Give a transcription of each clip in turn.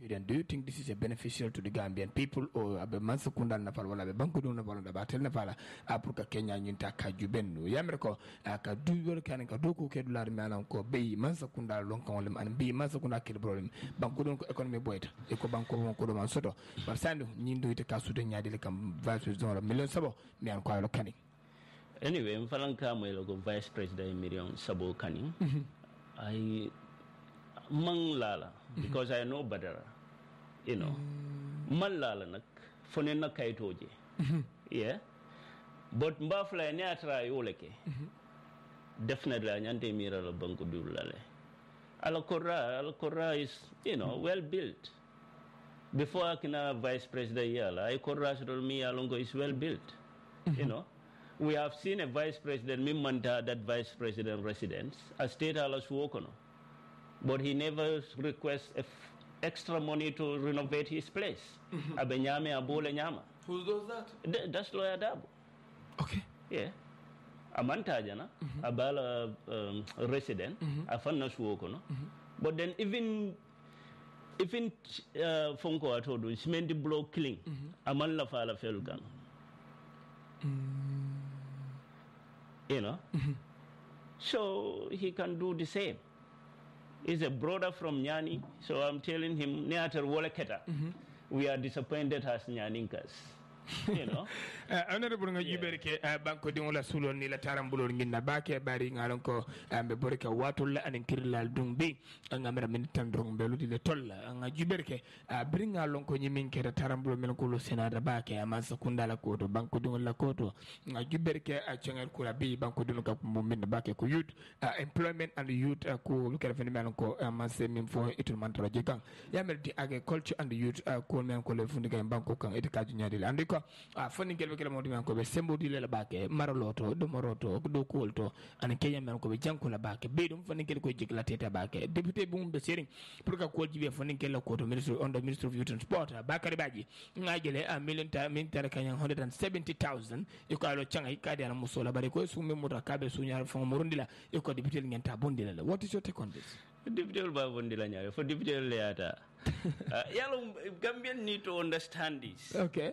do you think this is a beneficial to the Gambian people or abe mansakunda na fala wala abe bankudu na fala da batel na fala apuka Kenya nyinta kajubenno yamre ko ka duwol kan ka doko ke dollar manan ko be mansakunda lon kan wala man be mansakunda ke problem bankudu ko economy boyta e ko banko ko do man soto par sandu nyindo ite ka sude nyaade le kam vice president million sabo mi an ko lo kani anyway mfalanka mo lo vice president million sabo kani I Manglala, because I know better, you know. Manglala nak, fonen na kaitoje, yeah. But mbafla ne atra yoleke. Definitely, anyante mira la banku dulale. Al-Qurra is, you know, well built. Before akina vice president yala, Al-Qurra mi alongo is well built, you know. We have seen a vice president mimanta that vice president residence, a state house wokono. But he never requests extra money to renovate his place. Abenyame abole nyama. Who does that? That's Lawyer Dabo. Okay. Yeah. Amanta jana abala resident afanna suokono. But then even fonko atodo cement block killing aman la fala felukan. You know. So he can do the same. He's a brother from Nyani, so I'm telling him, we are disappointed as Nyaninkas. You know. Honorable Yuberke, Banco de Ola Sulo, Nila Tarambulo, Nina Bake, Barry Aronco, and Beborika Watula, and Kirila Dumbi, and American Belu de Tolla, and Juberke, bring along Konyiminke, Tarambulo Meloculo Senada Bake, Amasakunda Lakoto, Banco de Lakoto, Juberke, Changal Kurabi, Banco de Lucapumin, Bake, youth, employment and youth, look at Fenimanco, Amasim for Itumantra Jagan, Yamer the agriculture and the youth, Coleman Colefuniga and Banco, Etikajunya, and funny get a motive ko be sembo di le baake maroloto do moroto do kolto an kenya men ko be jankula baake be dum funny get ko jigla teta baake député bu be sering pour ka ko jibe funny get la ko to minister on the minister of youth and sport bakari baji ngajele a million ta min tar kanya 170,000 e ko alo changa ikadi ana musola bare ko sumi muta kabe sunya fon morundila e ko député ngenta bondila what is your take on this Deputy ba bondila nyaare for deputy leata yalo Gambian need to understand this okay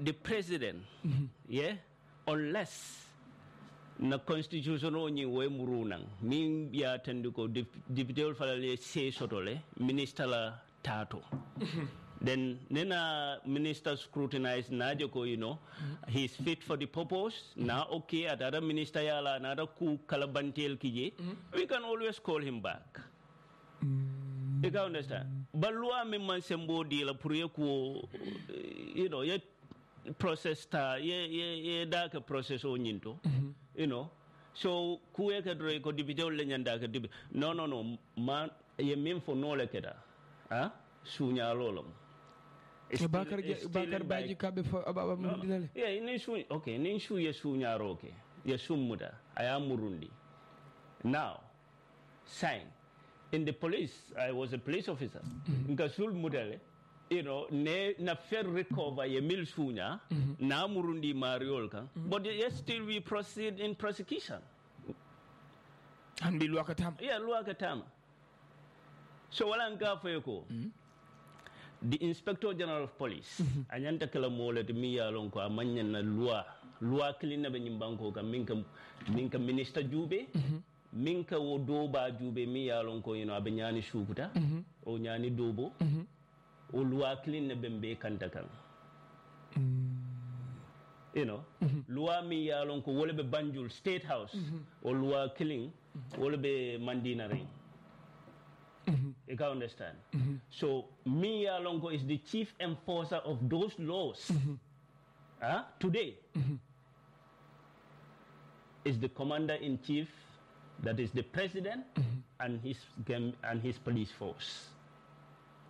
the president, yeah, unless na constitution onye we murunang, min ya tenduko deputy falale say sotole, minister la tato. Then nena minister scrutinize najoko, you know, he's fit for the purpose. Now okay, at other minister yala another ku kalabantel kije, we can always call him back. You can understand. But lua me man sembo di la puriye ko, you know, ye process ta ye da ka process o nyinto, you know. So kuye ka dre ko dibidol le nyanda ka dibi. No man ye mem for no le keda. Sunya lolom. Bakar baji kabe for ababa mundile. Yeah, in shu okay, in shu ye sunya roke. Ye sumuda. I am Murundi. Now sign. In the police, I was a police officer. Nkasul mudale, you know, na fair recover ye mil sunya, na Murundi mariolka, but yet still we proceed in prosecution. And be luakatama. Yeah, luakatama. So wala ngafa yoko. The Inspector General of Police, anyanta kala mole de miya lonko amanya na loi kilina be nyimbanko ka minka Minister Jube. Minka wo doba jube mi yalon ko yino abe nyani shukuta o nyani dobo o loi clean ne bembe kantakan you know loi mi yalon ko wole be Banjul State House o loi clean wole be Mandina ring you can understand so mi yalon ko is the chief enforcer of those laws today is the commander in chief. That is the president and his police force.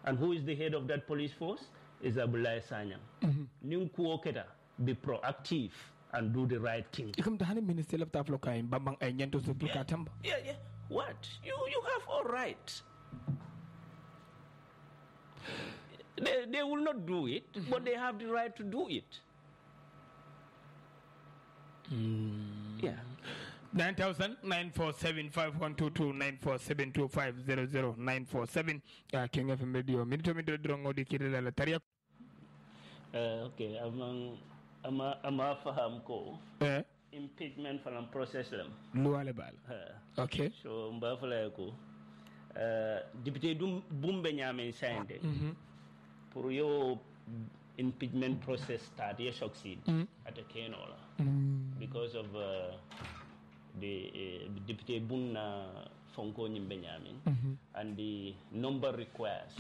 And who is the head of that police force? Is Abulai Sanyang. Ninkuoketa, be proactive and do the right thing. You come to Honey Minister of Tafloka in Bambang and Yanto Suplikatam. Yeah. What? You have all right. They will not do it, but they have the right to do it. Yeah. 9,947-512-2 King FM Radio minute drongo di kirila la tariya okay ama faham ko impeachment falam process lam luwale bal okay so mba fala ko député dum bumbe nyame sande pour yo impeachment process start ye succeed at a kenola because of the député bunna fonko nyimbe nyame and the number requires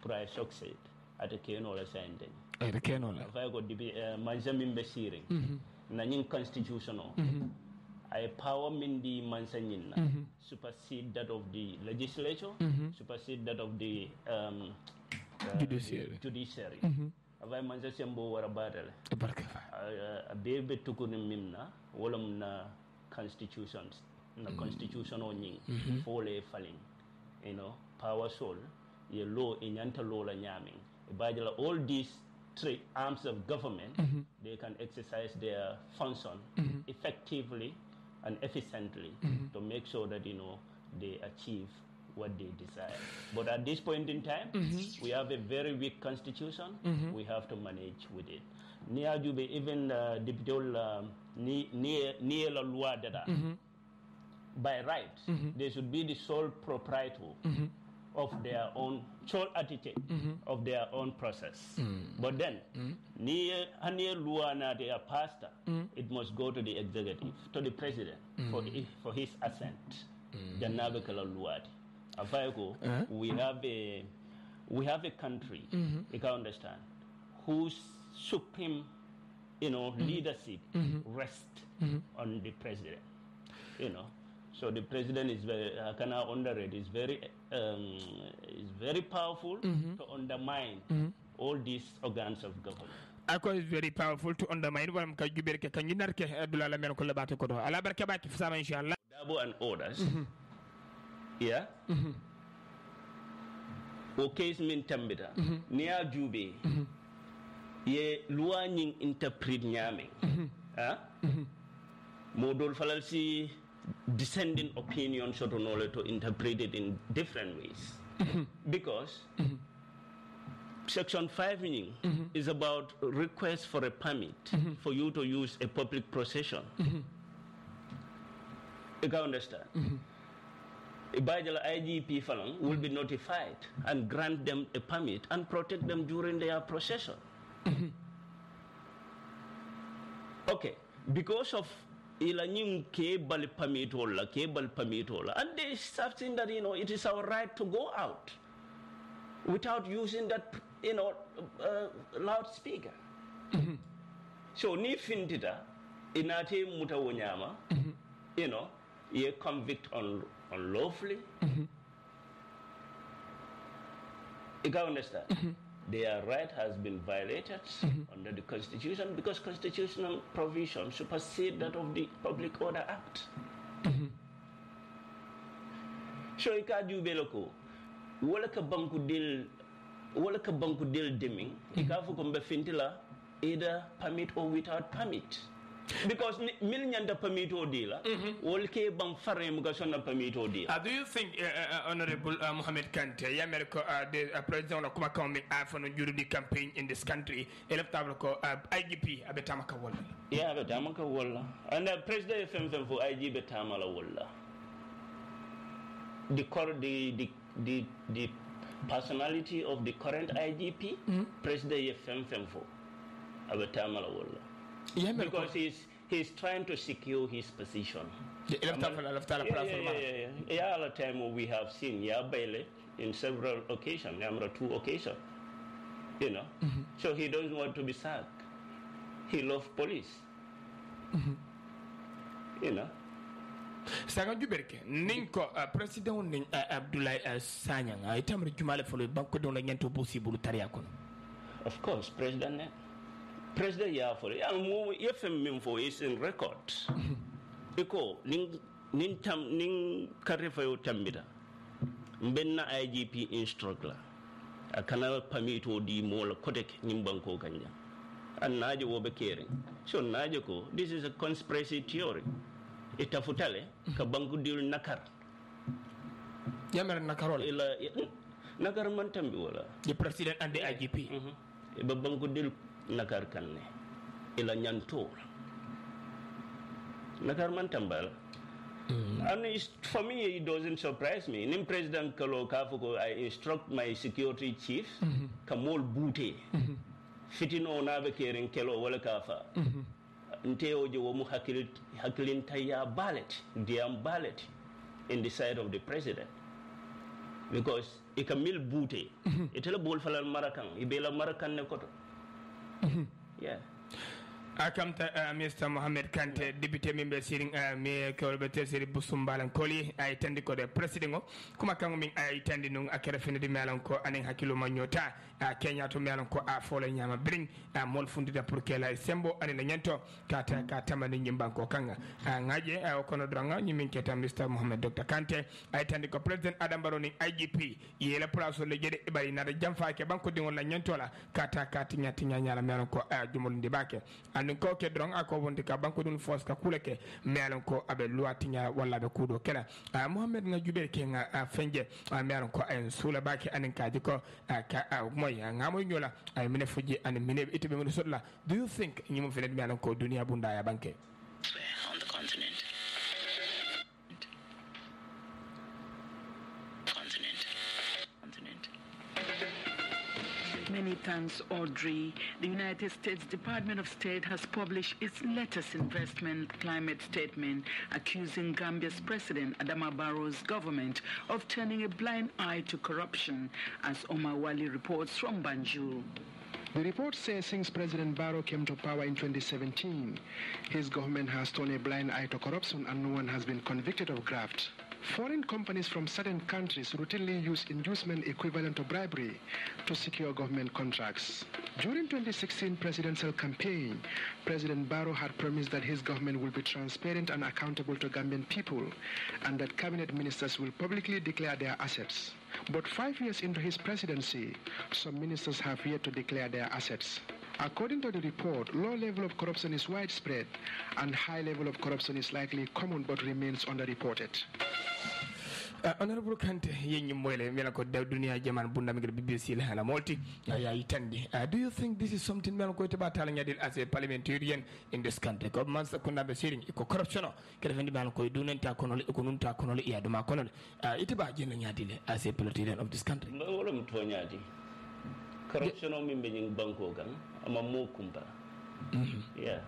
pour I succeed at a kenola sande at a kenola fa ko manjamim be siring na nyin constitutional I power min di mansanyin supersede that of the legislature supersede that of the judiciary avay manja sembo wara badale barkafa bebe tukuni mimna wolam na constitutions na constitutional nying fole falling you know power soul ye law inyanta law la nyaming bajala all these three arms of government they can exercise their function effectively and efficiently to make sure that they achieve what they desire. But at this point in time, we have a very weak constitution. We have to manage with it. Near Jube, even near la loi data, by right, they should be the sole proprietor of their own sole attitude of their own process. But then, near loi na their pastor, it must go to the executive, to the president, for his assent. Janabekala luadi. We have a country, you can understand, whose supreme, leadership rests on the president. So the president is very, is very powerful to undermine all these organs of government. Ako is very powerful to undermine what I'm going to be can you not get Abdullah Lamel Kolabato? Alabarka if some inshallah. Double and orders. Yeah. Okay, is min tambida. Near Jube. Ye luaning interpret nyaming. Modol falalsi descending opinion sort of knowledge to interpret it in different ways. Because Section 5 is about request for a permit for you to use a public procession. You can understand? Ibajala IGP Falang will be notified and grant them a permit and protect them during their procession. Okay, because of ilanyim kebal permitola, and they start saying that it is our right to go out without using that loudspeaker. So ni fintita inate mutawonyama, ye convict unlawfully. You can understand? Their right has been violated under the Constitution because constitutional provision supersede that of the Public Order Act. So you can't do beloko. Wala ka banku del deming. Ikafu kumbe fintila either permit or without permit. Because million the permit or dealer, all ke bang fare mugasona permit or deal. Do you think, Honorable Muhammed Kanteh, America, the president of Kumakomi, for during the campaign in this country, electoral IGP abetamaka wala? Yeah, abetamaka wala. And the president for IGP betamala wala. The personality of the current IGP, president for abetamala wala. Yeah, because he's trying to secure his position. Yeah, all the time we have seen Bailey in several occasions, 2 occasions. So he doesn't want to be sacked. He loves police. Sanga juberke ninko president ning Abdoulaye Sanyang itamre jumale folo banko don la nyento possible tariya kono. Of course, president Yafore, FM is in record. Because ning karifayo tambida. Mbenna IGP instructor. A canal permit or di mola kotek nimbanko kanya. And najo wobe caring. So najo ko, this is a conspiracy theory. ita futale ka banku dil nakar yamar nakarol ila nakar man tambi wala the president and the IGP ba banku dil nakar kanne ila nyanto nakar man tambal and for me it doesn't surprise me nim president kalo kafuko I instruct my security chief kamol bute fitino nabe keren kelo wala kafa nteoje wo mu hakilin taya ballot diam ballot in the side of the president because ikamil bute itela bol falal marakan ibela marakan ne koto yeah akamta Mr. Muhammed Kanteh député member siring me kawbe tesiri busumbalan koli ay tandi ko de president kuma kango min ay tandi nun akere fini di melan ko anen hakilo ma nyota Kenya to melan ko a fole nyama bring mol fundida pour que la sembo anen nyanto kata ka tamani nyimban ko kanga ngaje kono dranga nyimin keta Mr. Muhammed Dr. Kanteh ay tandi ko president Adam Barrow ni IGP yela place le jede ibari na jamfa ke banko dingol la nyanto la kata tinya nyala melan ko jumol ndi bake ko ke drong ako wonde ka banko dun force ka kuleke melan ko abe luatinya wala be kudo kala Muhammed nga jube ke nga fenje melan ko en sula baki anen kaji ko ka moy nga moy nyola ay mine fuji anen mine itibe mo sodla do you think nyimo felet melan ko dunia bunda ya banke on the continent Many thanks, Audrey. The United States Department of State has published its latest investment climate statement accusing Gambia's President Adama Barrow's government of turning a blind eye to corruption, as Omar Wali reports from Banjul. The report says since President Barrow came to power in 2017, his government has turned a blind eye to corruption and no one has been convicted of graft. Foreign companies from certain countries routinely use inducement equivalent to bribery to secure government contracts. During 2016 presidential campaign, President Barrow had promised that his government will be transparent and accountable to Gambian people and that cabinet ministers will publicly declare their assets. But 5 years into his presidency, some ministers have yet to declare their assets. According to the report, low level of corruption is widespread and high level of corruption is likely common but remains underreported. Honorable Kanteh yenyi mwele mela ko daw dunia jaman bunda migre BBC la hala multi ya itandi do you think this is something mela ko to batala nyadil as a parliamentarian in this country ko man sa kunna be siring ko corruption ke defendi mela ko dunenta kono ko nunta kono ya duma kono itiba jena nyadile as a parliamentarian of this country wala mto nyadi corruption o mimbe nying banko kan ama mo kumba yeah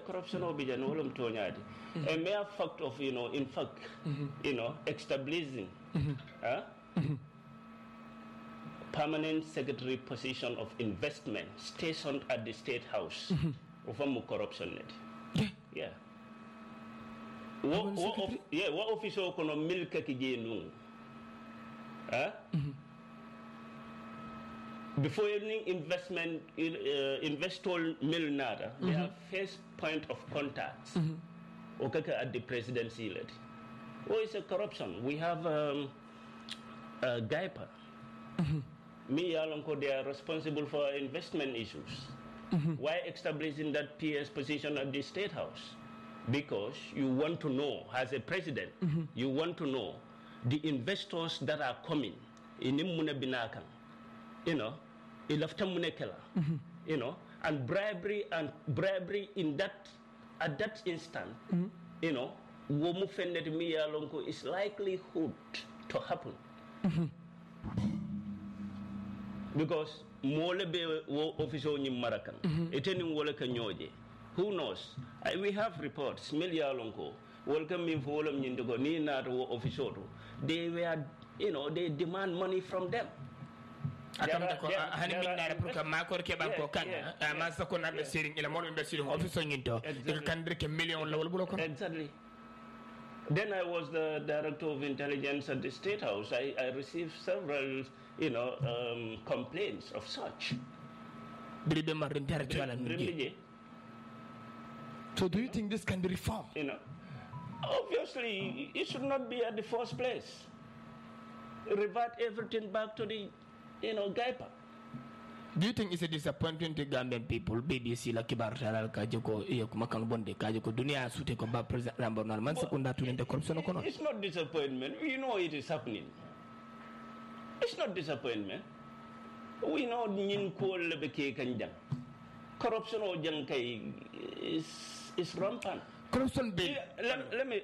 corruption or bijan wala mto nyadi a mere fact of in fact establishing permanent secretary position of investment stationed at the state house of corruption net what official kono milka kijenu before any investment investor millionaire they have first point of contact at the presidency led. What is a corruption? We have a diaper. Me alonko they are responsible for investment issues. Why establishing that PS position at the State House? Because you want to know, as a president, you want to know the investors that are coming in Mune Binakan, and bribery in that at that instant, womu fended me alonko is likelihood to happen. Because mole be wo officer ni marakan eteni wole kanyoje who knows we have reports milia alonko welcome me for wolum nyindigo ni na wo officer they were they demand money from them. Akam ko hani min na pour que makor ke banko kan ma sa ko na be siring ila mo be siring officer nyinto e kan dirke million la wala bulo kon. Exactly. Then I was the director of intelligence at the State House. I received several, complaints of such. So do you think this can be reformed? Obviously, it should not be at the first place. Revert everything back to the, diaper. Do you think it's a disappointment to Gambian people? BBC la kibar talal ka joko iyo kumakan bonde ka joko dunia sute ko ba president Rambo man sekunda tulende corruption ko non. It's not disappointment. We know it is happening. It's not disappointment. We know nyin ko lebe ke kanjang. Corruption o jang kay is rampant. Corruption bill.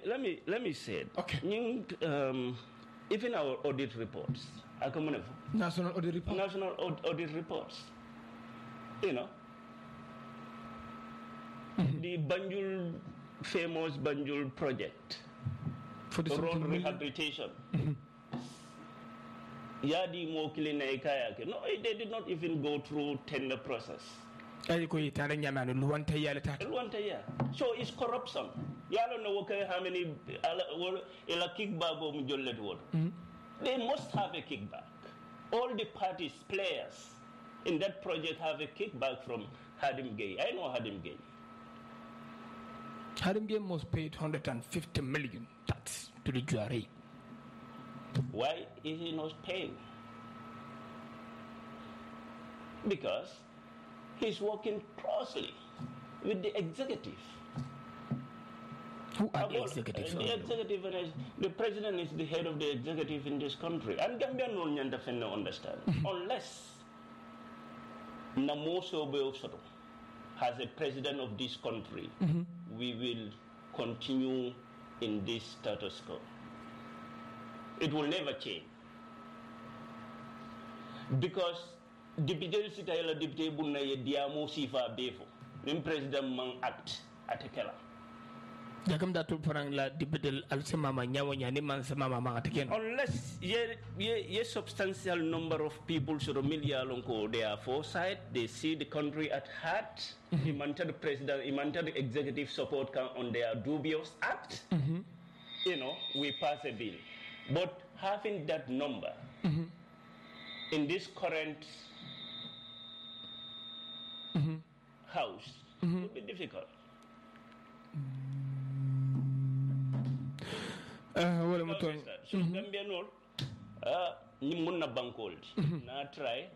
Let me say it. Okay. Even our audit reports. National audit report. National audit reports. You know. The Banjul, famous Banjul project. For the road rehabilitation. Yadi mo kilina ikaya. No, they did not even go through tender process. So it's corruption. Yalo no how many kickback. They must have a kickback. All the parties, players in that project have a kickback from Hadim Gay. I know Hadim Gay. Hadim Gay must pay 150 million tax to the jury. Why is he not paying? Because he's working closely with the executive. Who are the executives? The executive, the president is the head of the executive in this country. And Gambia no understand. Unless Namoso Beosoto has a president of this country, we will continue in this status quo. It will never change. Because Deputy Sitayla Deputy Bunaye Diamo Sifa Befo, when President Mang Act Atekela. Jakam datu parang la Deputy Alsemama Nyawanya Niman Samama Ateken. Unless ye substantial number of people should media lonko they are foresight, they see the country at heart, the president, the executive support on their dubious act, you know, we pass a bill. But having that number in this current house would be difficult. So Gambia no ni mun na bankol na try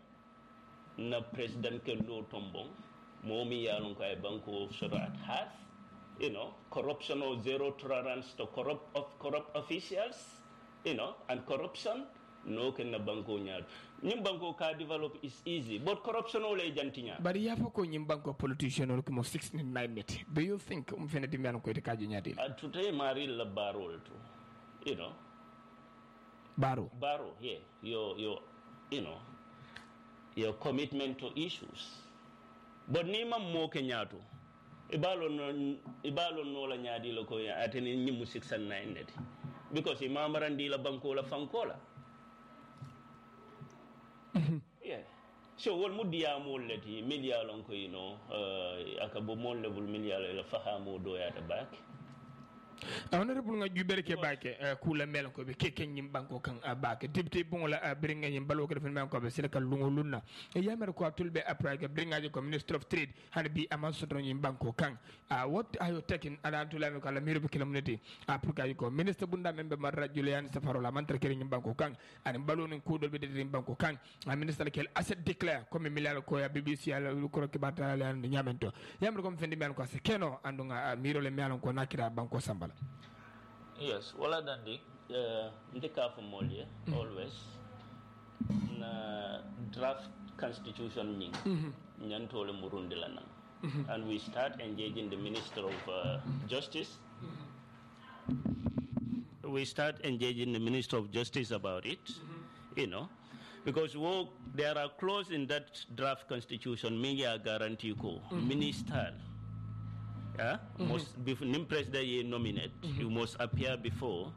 na president ke lo tombong momi yalon ko ay banko surat has, you know, corruption or zero tolerance to corrupt officials, you know, and corruption no can na banko nyad nyim banko ka develop is easy, but corruption ole jantinya. But you have ko nyim banko politician or ko 69 net. Do you think fenati mi an ko te kaju nyadi? Today mari la barol to, you know, Baro, yeah, your you know, your commitment to issues. But nima mo kenyato ibalo no la nyadi lo ko ya ateni nyimu 609 net because imamarandi la banko la fankola. Yeah. So what mudia mo leti media lonko, you know, akabo mo level media la fahamo do ya the back. Honorable nga jubere ke bake kula mel ko be keke nyim banko kan bake dibte bongola bringa nyim balo ko defal ko be sila lungo lunna e yamer ko tulbe après ke bringa ko minister of trade han bi aman sotro nyim banko kan what are you taking ala to la ko la miro be community après ko minister bunda membe marra julian safarola man trekere nyim banko kan an balo nin ko dolbe de nyim banko kan minister kel asset declare comme milal ko ya BBC ala ko ke batala and nyamento yamer ko fendi men ko se keno andunga miro le melon ko nakira banko sambala. Yes, wala dandi ndeka for molye always na draft constitution ning nyantole murundi lana and we start engaging the minister of justice. We start engaging the minister of justice about it, you know, because there are clauses in that draft constitution media guarantee ko minister. Yeah, must before president you nominate, you must appear before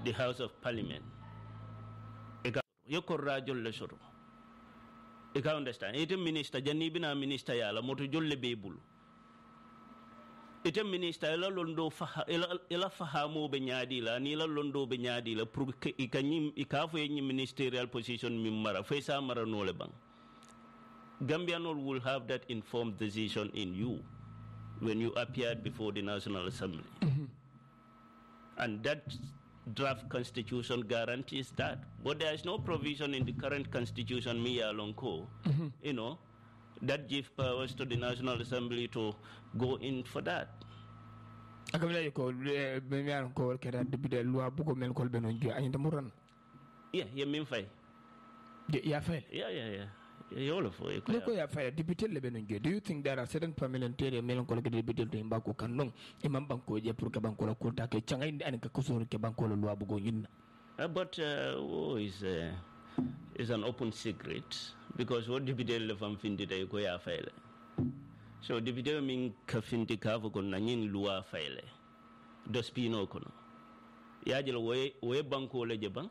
the House of Parliament. You corrajol le soro. You can understand. Ite minister jani bina minister yala moto jolle bebul. Ite minister ela londo ela fahamo be nyadi la ni la londo be nyadi la pour ikanyim ikafo yenyi ministerial position mimara fesa mara no le bang. Gambianol will have that informed decision in you when you appeared before the National Assembly. And that draft constitution guarantees that. But there is no provision in the current constitution, you know, that gives powers to the National Assembly to go in for that. Yeah, mean fine. Yeah, fair. Yeah. Do you think there are certain parliamentary but is an open secret because what deputy lefam findi day ko ya file. So deputy mean kafindi kavo kon nanyin loi file. Dospino kono. Ya jelo we banko leje bang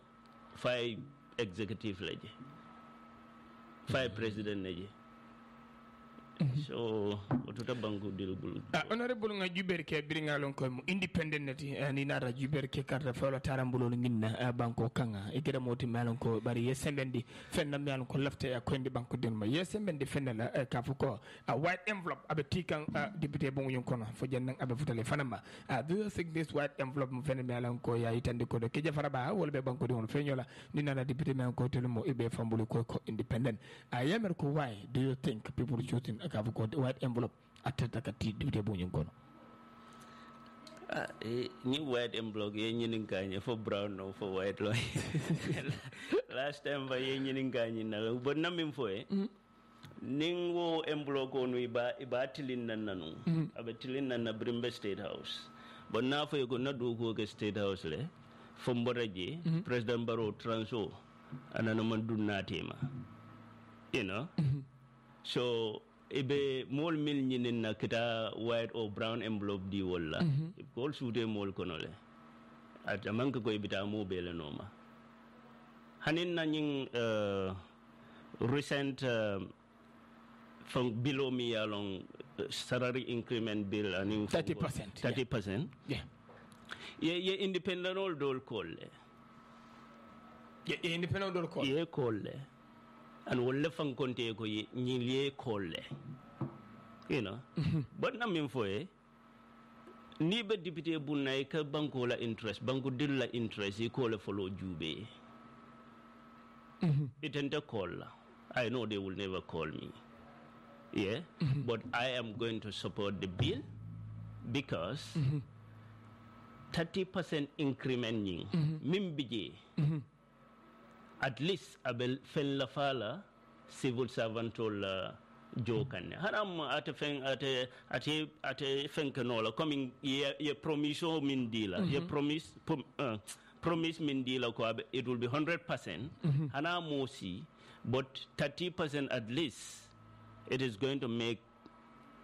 5 executive leje. 5 president leje. So otuta banko dilbul. Honorable nga juberke biringa lon ko independent ni nara juberke karta fawla tarambulo nginna banko kanga ikira moti malon ko bari yesembendi fenna malon ko lafte ya ko ndi banko denma yesembendi fenna la kafuko a white envelope abetikan député bon yon kono fo jennan abe futale fanama do you think this white envelope mo fenna malon ko ya itande ko do ke jafara ba wala be banko don fenyola ni nara député malon ko telmo ibe fambulu ko independent yemer ko why do you think people shooting kafuko white envelope atata kati député bon yon kono ni white envelope ye nyinin kanye for brown no for white lo last time ba ye nyinin kanye na but namin fo ningo envelope on iba tilin nananu abetilin nan na Brimbe State House but na fo ko na do ko ke State House le fo mboraje President Barrow transo anana man dunna tema you know so ibe mol mil nyinin na kita white or brown envelope di wala kol sude mol konole at amanka ko ibita mo bele noma hanin na nying recent from below me along salary increment bill and 30%. Yeah independent all dol call independent dol call ye call and wolle fan konte ko nyilye kolle you know but na min foye ni be député bu nay ka banko la interest banko dil la interest yi ko le follow jube itente call I know they will never call me but I am going to support the bill because 30% increment ning min bije at least abel fen la fala civil servant la jokan haram ate fen kanola coming ye promission min dila ye promise min dila ko it will be 100% hana mosi but 30% at least it is going to make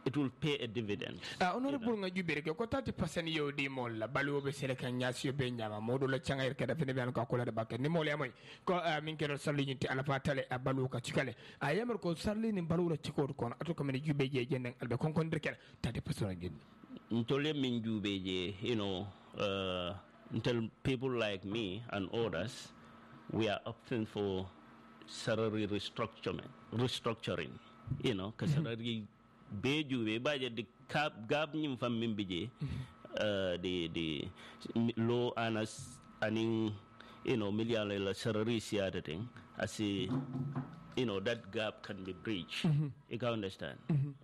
it will pay a dividend. Honorable nga jubere ko 30% yo di mol la balu be sele kan nyasio be nyama modo la changair ka dafene be ko la de bakke ni mol yamoy ko min kero salli nyinti ala fatale balu ka cikale yamer ko salli ni balu la cikodo kon ato ko men jube je jenden albe kon kon dirkel 30% ngin ntole min jube je you know until people like me and others we are opting for salary restructuring you know ka salary beju be baje de gab nyim fam min bije the law anas aning you know million la salary siata thing as you know that gap can be breached you can understand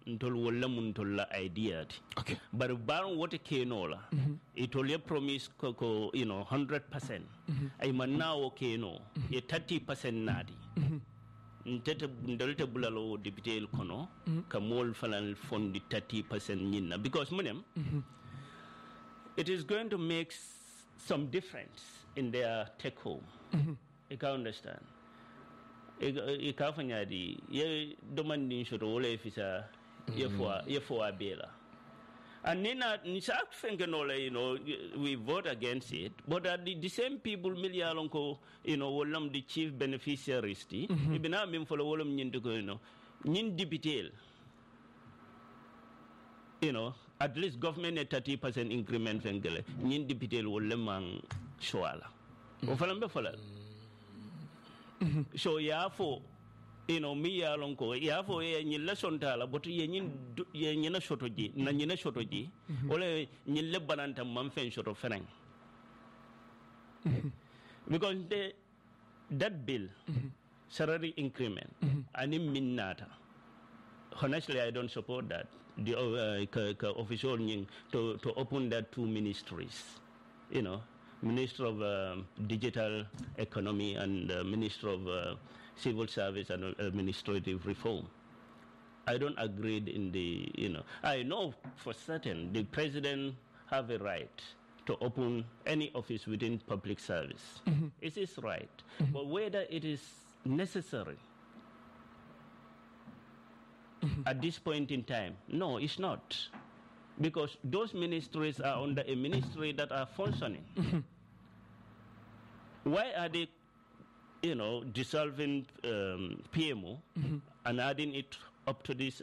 ntol wala mun tol la idea okay but baron what kenola it will promise ko you know 100% ay man now okay no ye 30% nadi ntete ndalta bulalo député kono ka mol falal fondi 30% nyina because munem it is going to make some difference in their take home you can understand e ka fanya di ye demanding shoto wala fisa ye fo abela and nina nisa fengenola you know we vote against it but the same people million ko you know wolam the chief beneficiaries ibina min folo wolam nyinde ko you know nyin député you know at least government 30% increment fengele nyin député wolam mang shwala o falambe fala so ya fo you know mi ya lon ko ya fo ye nyi lesson tala but ye nyina shotoji na nyina shotoji wala nyi le bananta mam fen shoto fenang Because that bill, salary increment, and in Minnata, honestly, I don't support that. The official to open that two ministries, Minister of Digital Economy and Minister of Civil Service and Administrative Reform. I don't agree in the, I know for certain the president have a right to open any office within public service. It is right. But whether it is necessary at this point in time, no, it's not. Because those ministries are under a ministry that are functioning. Why are they, dissolving PMO and adding it up to this,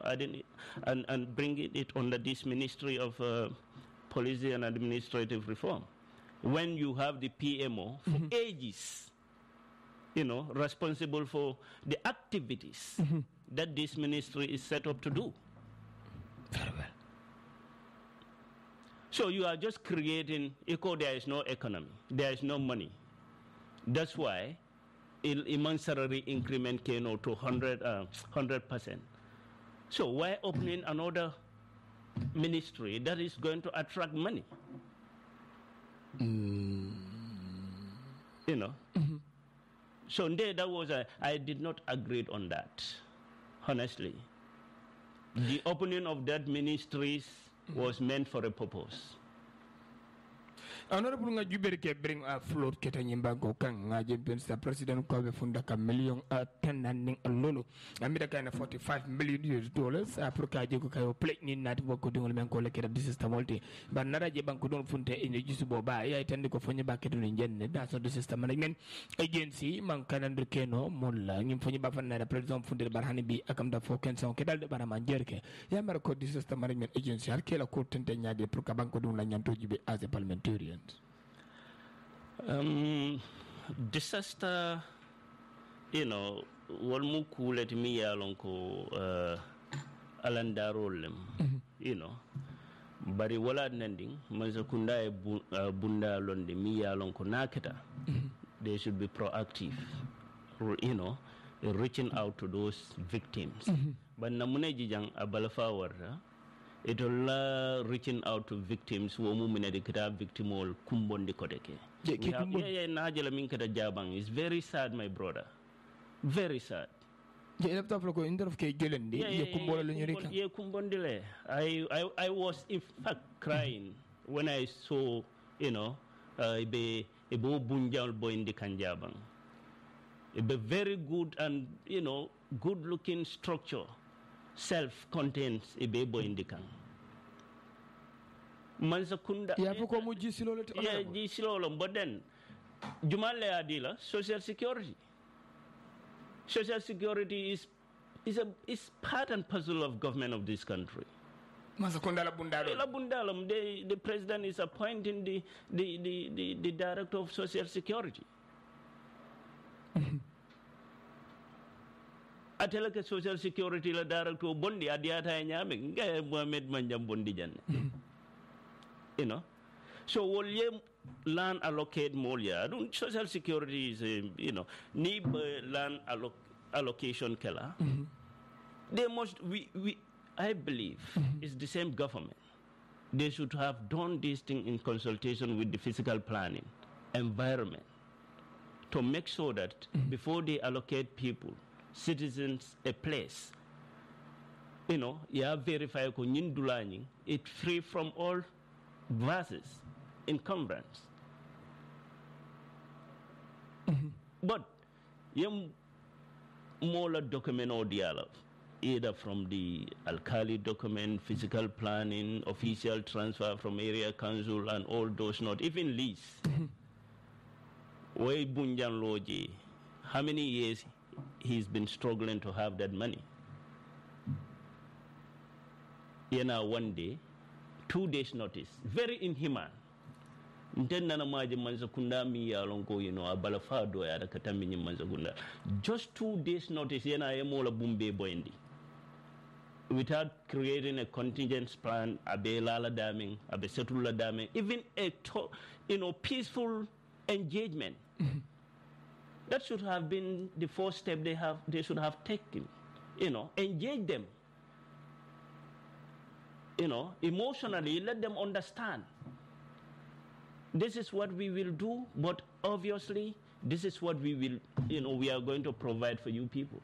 adding and bringing it under this Ministry of Policy and Administrative Reform? When you have the PMO for ages, responsible for the activities that this ministry is set up to do. Very well. So you are just creating, there is no economy, there is no money. That's why immense salary increment came out to 100%. So why opening another ministry that is going to attract money? So that was I did not agree on that, honestly. The opening of that ministries was meant for a purpose. Honorable nga jubere ke bring a float keta nyimba go kan nga jempen sa president ko be funda ka million tenaning lolo amida kana $45 million pour ka jego kayo plate ni nat boko dingol men ko le kera system multi ban nara je banko don funte ene jisu boba ya tande ko fonye ba kedo ni jenne da so system management agency man kanandre keno molla ngim fonye ba fanna president funde barhani bi akam da fo kenson kedal de barama jerke ya mar ko system management agency har kela ko tente nyaade pour ka banko don la nyanto jibe as a parliamentarian. Disaster, what mu kulet mi yalon ko alandarolem, bari wala nending manza kunda e bunda londe mi yalon ko naketa. They should be proactive, reaching out to those victims. But namune jijang abalafa warra. It will reaching out to victims who are victim or kumbondi kodeke. It's very sad, my brother. Very sad. I was in fact crying when I saw, a bunjal boy in the Kanjabang. A very good and, good looking structure. Self-contains a baby in the can. Mansakunda. But then, Jumale Adila, Social Security. Social Security is part and parcel of government of this country. The president is appointing the director of Social Security. Atelaka Social Security la director bondi adiata nyame nga Muhammed manjam bondi janne. So will you land allocate more? Social Security is need land allocation killer. They must I believe it's the same government. They should have done this thing in consultation with the physical planning, environment, to make sure that before they allocate people, citizens a place, verify it free from all verses, encumbrance. But more document or dialogue, either from the alkali document, physical planning, official transfer from area council, and all those not even lease. Way Bunjan Loji, how many years he's been struggling to have that money? One day, 2 days notice, very inhuman. Just 2 days notice, without creating a contingency plan, abe lala daming, abe setula daming, even a peaceful engagement. That should have been the first step they should have taken. Engage them. Emotionally, let them understand. This is what we will do, but obviously, this is what we will, we are going to provide for you people.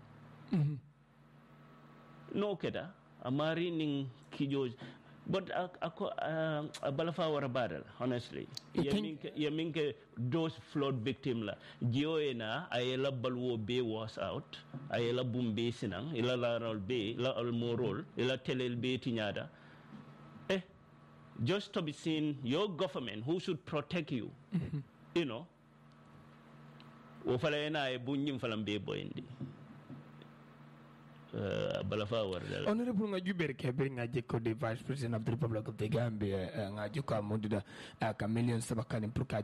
No keda, amari ning kijoj, but balafa wara badal, honestly. Yaminke those flood victim la. Gioena ayela balwo be was out, ayela bumbe sinang, ila laral be, la almorol, ila telel be tinyada. Just to be seen, your government who should protect you, Wofalaena e bunyim falambe boindi. Honorable 𝒂𝒄𝒄𝒏 𝒔 the Vice President of the Republic of the Gambia, 𝒂𝒄𝒄𝒏 Chameleon Sabakani Pruka